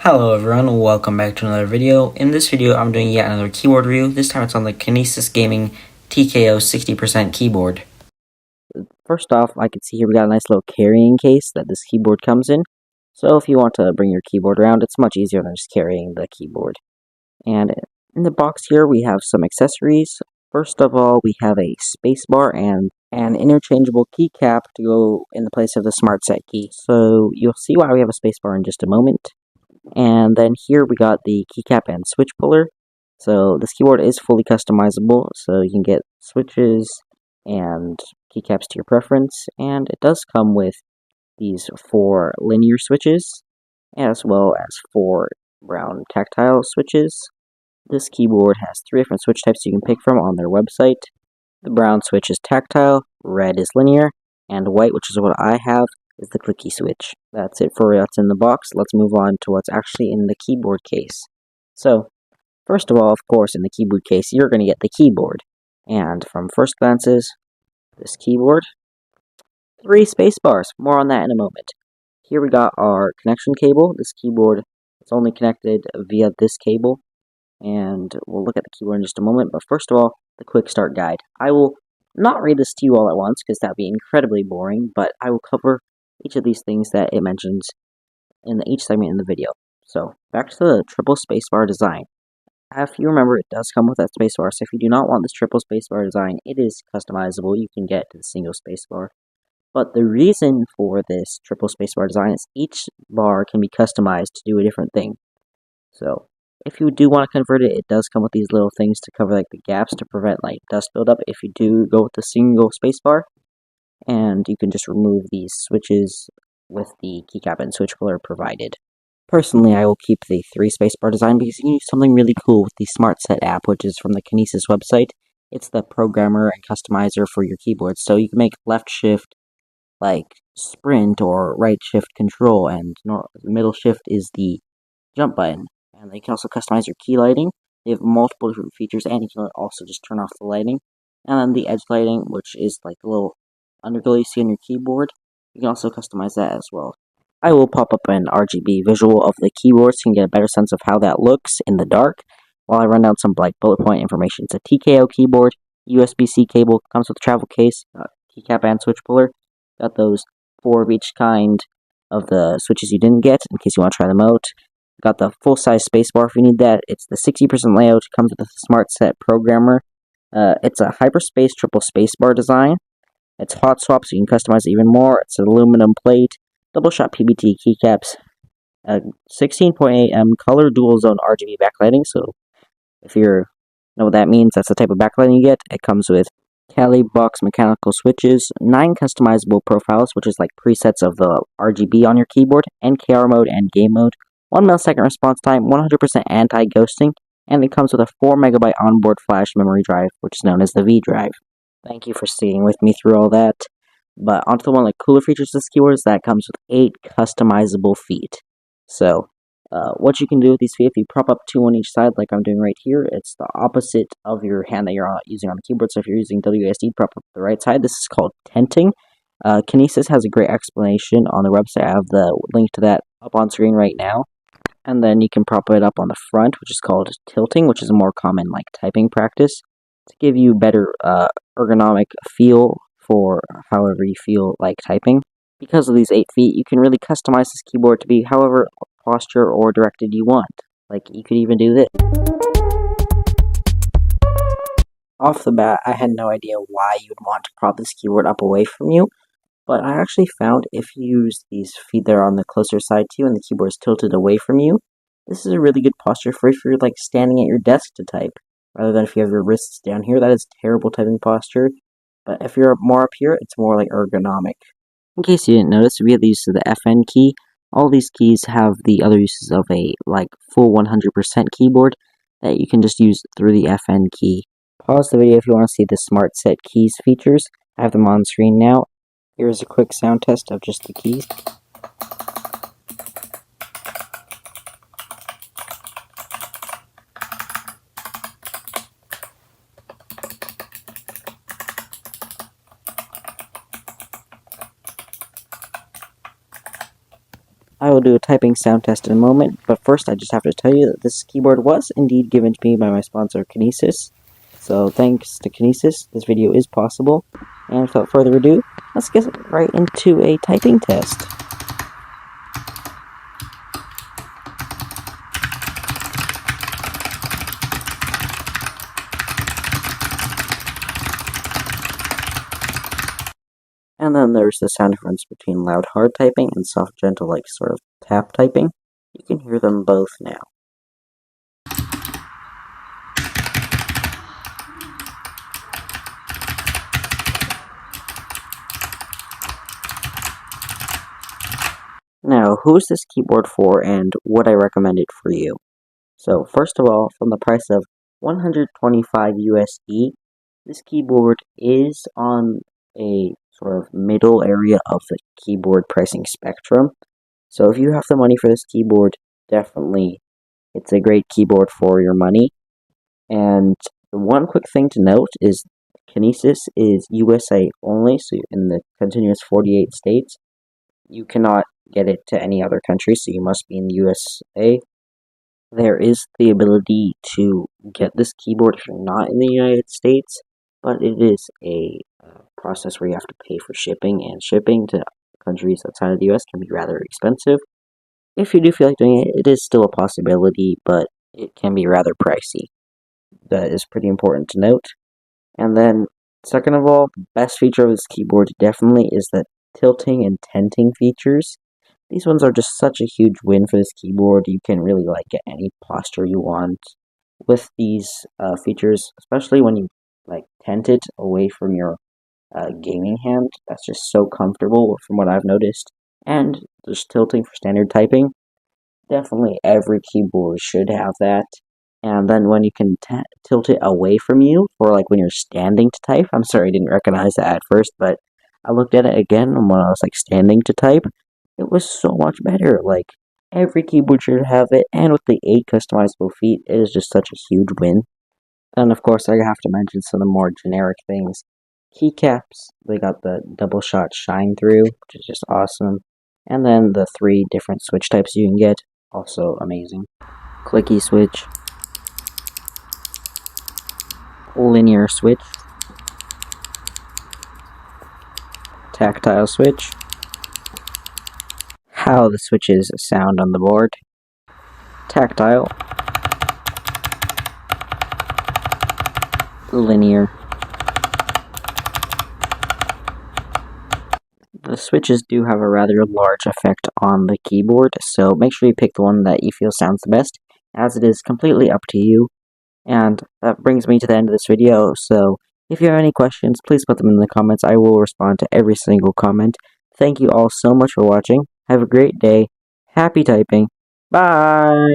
Hello everyone, welcome back to another video. In this video, I'm doing yet another keyboard review. This time it's on the Kinesis Gaming TKO 60% keyboard. First off, I can see here we got a nice little carrying case that this keyboard comes in. So if you want to bring your keyboard around, it's much easier than just carrying the keyboard. And in the box here, we have some accessories. First of all, we have a spacebar and an interchangeable keycap to go in the place of the Smart Set key. So you'll see why we have a spacebar in just a moment. And then here we got the keycap and switch puller. So this keyboard is fully customizable, so you can get switches and keycaps to your preference. And it does come with these 4 linear switches, as well as 4 brown tactile switches. This keyboard has 3 different switch types you can pick from on their website. The brown switch is tactile, red is linear, and white, which is what I have, is the clicky switch. That's it for what's in the box. Let's move on to what's actually in the keyboard case. So, first of all, of course, in the keyboard case, you're going to get the keyboard. And from first glances, this keyboard, 3 space bars. More on that in a moment. Here we got our connection cable. This keyboard is only connected via this cable. And we'll look at the keyboard in just a moment. But first of all, the quick start guide. I will not read this to you all at once because that would be incredibly boring, but I will cover each of these things that it mentions in each segment in the video. So, back to the triple spacebar design. If you remember, it does come with that spacebar, so if you do not want this triple spacebar design, it is customizable. You can get to the single spacebar. But the reason for this triple spacebar design is each bar can be customized to do a different thing. So, if you do want to convert it, it does come with these little things to cover like the gaps to prevent like dust buildup if you do go with the single spacebar. And you can just remove these switches with the keycap and switch puller provided. Personally, I will keep the 3 spacebar design because you can do something really cool with the Smart Set app, which is from the Kinesis website. It's the programmer and customizer for your keyboard, so you can make left shift like sprint or right shift control, and middle shift is the jump button. And you can also customize your key lighting. They have multiple different features, and you can also just turn off the lighting. And then the edge lighting, which is like the little underglow you see on your keyboard, you can also customize that as well. I will pop up an RGB visual of the keyboard so you can get a better sense of how that looks in the dark, while I run down some like bullet point information. It's a TKO keyboard, USB-C cable, comes with a travel case, keycap and switch puller. Got those 4 of each kind of the switches you didn't get, in case you want to try them out. Got the full-size spacebar if you need that. It's the 60% layout, comes with a Smart Set programmer. It's a hyperspace triple spacebar design. It's hot swap, so you can customize it even more. It's an aluminum plate, double-shot PBT keycaps, 16.8 color dual-zone RGB backlighting. So if you know what that means, that's the type of backlighting you get. It comes with Cali box mechanical switches, 9 customizable profiles, which is like presets of the RGB on your keyboard, NKR mode and game mode, 1 millisecond response time, 100% anti-ghosting, and it comes with a 4 MB onboard flash memory drive, which is known as the V drive. Thank you for staying with me through all that. But onto the one of the cooler features of this keyboard is that it comes with 8 customizable feet. So, what you can do with these feet, if you prop up 2 on each side like I'm doing right here, it's the opposite of your hand that you're using on the keyboard. So if you're using WASD, prop up the right side. This is called tenting. Kinesis has a great explanation on their website. I have the link to that up on screen right now. And then you can prop it up on the front, which is called tilting, which is a more common like typing practice to give you better ergonomic feel for however you feel like typing. Because of these 8 feet, you can really customize this keyboard to be however posture or directed you want. Like, you could even do this. Off the bat, I had no idea why you'd want to prop this keyboard up away from you, but I actually found if you use these feet that are on the closer side to you and the keyboard is tilted away from you, this is a really good posture for if you're like standing at your desk to type, rather than if you have your wrists down here. That is terrible typing posture. But if you're more up here, it's more like ergonomic. In case you didn't notice, we have the use of the FN key. All these keys have the other uses of a like full 100% keyboard that you can just use through the FN key. Pause the video if you want to see the Smart Set keys features. I have them on screen now. Here's a quick sound test of just the keys. I will do a typing sound test in a moment, but first I just have to tell you that this keyboard was indeed given to me by my sponsor Kinesis. So thanks to Kinesis, this video is possible. And without further ado, let's get right into a typing test. And then there's the sound difference between loud hard typing and soft gentle like sort of tap typing. You can hear them both now. Now, who is this keyboard for and would I recommend it for you? So first of all, from the price of 125 USD, this keyboard is on a sort of middle area of the keyboard pricing spectrum. So if you have the money for this keyboard, definitely it's a great keyboard for your money. And the one quick thing to note is Kinesis is USA only, so in the continuous 48 states, you cannot get it to any other country, so you must be in the USA. There is the ability to get this keyboard if you're not in the United States, but it is a process where you have to pay for shipping, and shipping to countries outside of the US can be rather expensive. If you do feel like doing it, it is still a possibility, but it can be rather pricey. That is pretty important to note. And then, second of all, the best feature of this keyboard definitely is the tilting and tenting features. These ones are just such a huge win for this keyboard. You can really get any posture you want with these features, especially when you tent it away from your gaming hand. That's just so comfortable from what I've noticed. And just tilting for standard typing. Definitely every keyboard should have that. And then when you can tilt it away from you for when you're standing to type. I'm sorry I didn't recognize that at first, but I looked at it again when I was standing to type. It was so much better. Every keyboard should have it, and with the 8 customizable feet, it is just such a huge win. And of course, I have to mention some of the more generic things. Keycaps, they got the double shot shine through, which is just awesome. And then the 3 different switch types you can get, also amazing. Clicky switch, linear switch, tactile switch, how the switches sound on the board, tactile, linear. The switches do have a rather large effect on the keyboard, so make sure you pick the one that you feel sounds the best, as it is completely up to you. And that brings me to the end of this video, so if you have any questions, please put them in the comments. I will respond to every single comment. Thank you all so much for watching. Have a great day. Happy typing. Bye!